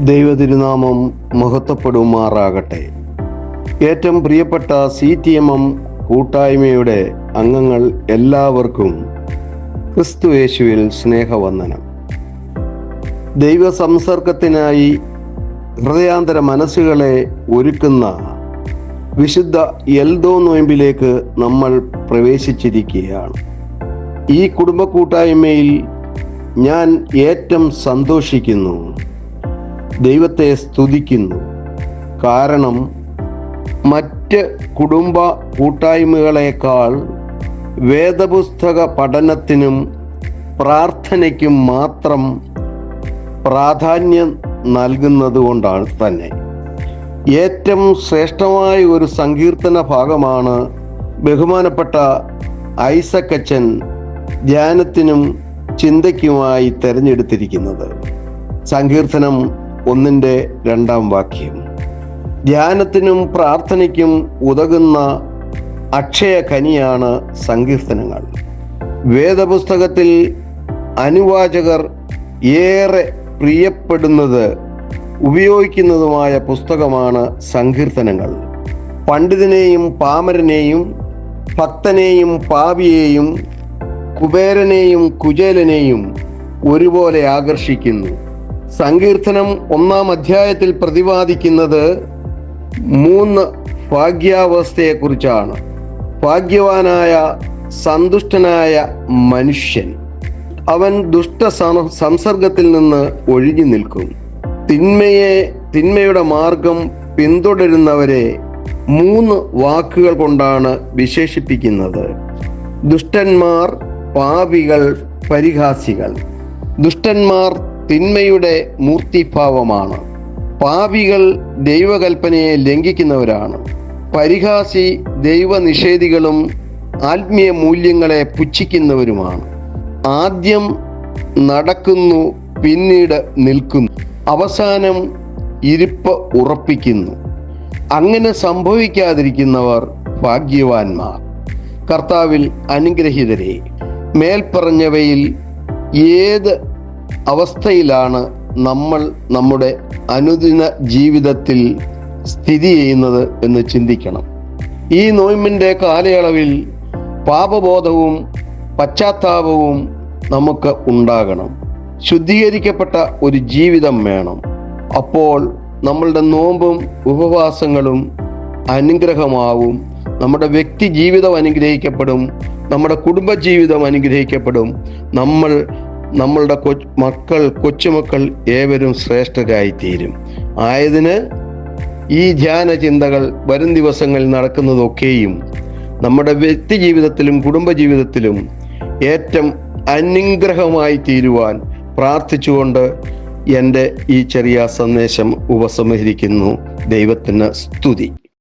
ദൈവതിരുനാമം മഹത്വപ്പെടുമാറാകട്ടെ. ഏറ്റവും പ്രിയപ്പെട്ട CTMM കൂട്ടായ്മയുടെ അംഗങ്ങൾ എല്ലാവർക്കും ക്രിസ്തുയേശുവിൽ സ്നേഹവന്ദനം. ദൈവ സംസർഗത്തിനായി ഹൃദയാന്തര മനസ്സുകളെ ഒരുക്കുന്ന വിശുദ്ധ എൽദോ നോയമ്പിലേക്ക് നമ്മൾ പ്രവേശിച്ചിരിക്കുകയാണ്. ഈ കുടുംബ കൂട്ടായ്മയിൽ ഞാൻ ഏറ്റവും സന്തോഷിക്കുന്നു, ദൈവത്തെ സ്തുതിക്കുന്നു. കാരണം മറ്റ് കുടുംബ കൂട്ടായ്മകളെക്കാൾ വേദപുസ്തക പഠനത്തിനും പ്രാർത്ഥനയ്ക്കും മാത്രം പ്രാധാന്യം നൽകുന്നത് കൊണ്ടാണ് തന്നെ. ഏറ്റവും ശ്രേഷ്ഠമായ ഒരു സങ്കീർത്തന ഭാഗമാണ് ബഹുമാനപ്പെട്ട ഐസക് അച്ഛൻ ധ്യാനത്തിനും ചിന്തയ്ക്കുമായി തിരഞ്ഞെടുത്തിരിക്കുന്നത്. സങ്കീർത്തനം 1:2 ധ്യാനത്തിനും പ്രാർത്ഥനയ്ക്കും ഉതകുന്ന അക്ഷയ ഖനിയാണ് സങ്കീർത്തനങ്ങൾ. വേദപുസ്തകത്തിൽ അനുവാചകർ ഏറെ പ്രിയപ്പെടുന്നത് ഉപയോഗിക്കുന്നതുമായ പുസ്തകമാണ് സങ്കീർത്തനങ്ങൾ. പണ്ഡിതനെയും പാമരനെയും, ഭക്തനെയും പാപിയെയും, കുബേരനെയും കുചേലനെയും ഒരുപോലെ ആകർഷിക്കുന്നു. സങ്കീർത്തനം 1 അധ്യായത്തിൽ പ്രതിപാദിക്കുന്നത് 3 ഭാഗ്യാവസ്ഥയെക്കുറിച്ചാണ്. ഭാഗ്യവാനായ സന്തുഷ്ടനായ മനുഷ്യൻ, അവൻ ദുഷ്ട സംസർഗത്തിൽ നിന്ന് ഒഴിഞ്ഞു നിൽക്കും. തിന്മയുടെ മാർഗം പിന്തുടരുന്നവരെ 3 വാക്കുകൾ കൊണ്ടാണ് വിശേഷിപ്പിക്കുന്നത്: ദുഷ്ടന്മാർ, പാപികൾ, പരിഹാസികൾ. ദുഷ്ടന്മാർ തിന്മയുടെ മൂർത്തിഭാവമാണ്. പാപികൾ ദൈവകൽപ്പനയെ ലംഘിക്കുന്നവരാണ്. പരിഹാസി ദൈവനിഷേധികളും ആത്മീയ മൂല്യങ്ങളെ പുച്ഛിക്കുന്നവരുമാണ്. ആദ്യം നടക്കുന്നു, പിന്നീട് നിൽക്കുന്നു, അവസാനം ഇരിപ്പ് ഉറപ്പിക്കുന്നു. അങ്ങനെ സംഭവിക്കാതിരിക്കുന്നവർ ഭാഗ്യവാന്മാർ. കർത്താവിൽ അനുഗ്രഹീതരെ, മേൽപ്പറഞ്ഞവയിൽ ഏത് അവസ്ഥയിലാണ് നമ്മൾ നമ്മുടെ അനുദിന ജീവിതത്തിൽ സ്ഥിതി ചെയ്യുന്നത് എന്ന് ചിന്തിക്കണം. ഈ നോയമ്പിൻ്റെ കാലയളവിൽ പാപബോധവും പശ്ചാത്താപവും നമുക്ക് ഉണ്ടാകണം. ശുദ്ധീകരിക്കപ്പെട്ട ഒരു ജീവിതം വേണം. അപ്പോൾ നമ്മളുടെ നോമ്പും ഉപവാസങ്ങളും അനുഗ്രഹമാവും. നമ്മുടെ വ്യക്തി ജീവിതം അനുഗ്രഹിക്കപ്പെടും, നമ്മുടെ കുടുംബജീവിതം അനുഗ്രഹിക്കപ്പെടും. നമ്മളുടെ കൊച്ചുമക്കൾ ഏവരും ശ്രേഷ്ഠരായിത്തീരും. ആയതിന് ഈ ധ്യാന ചിന്തകൾ വരും ദിവസങ്ങളിൽ നടക്കുന്നതൊക്കെയും നമ്മുടെ വ്യക്തി ജീവിതത്തിലും കുടുംബജീവിതത്തിലും ഏറ്റവും അനുഗ്രഹമായി തീരുവാൻ പ്രാർത്ഥിച്ചുകൊണ്ട് എൻ്റെ ഈ ചെറിയ സന്ദേശം ഉപസംഹരിക്കുന്നു. ദൈവത്തിന് സ്തുതി.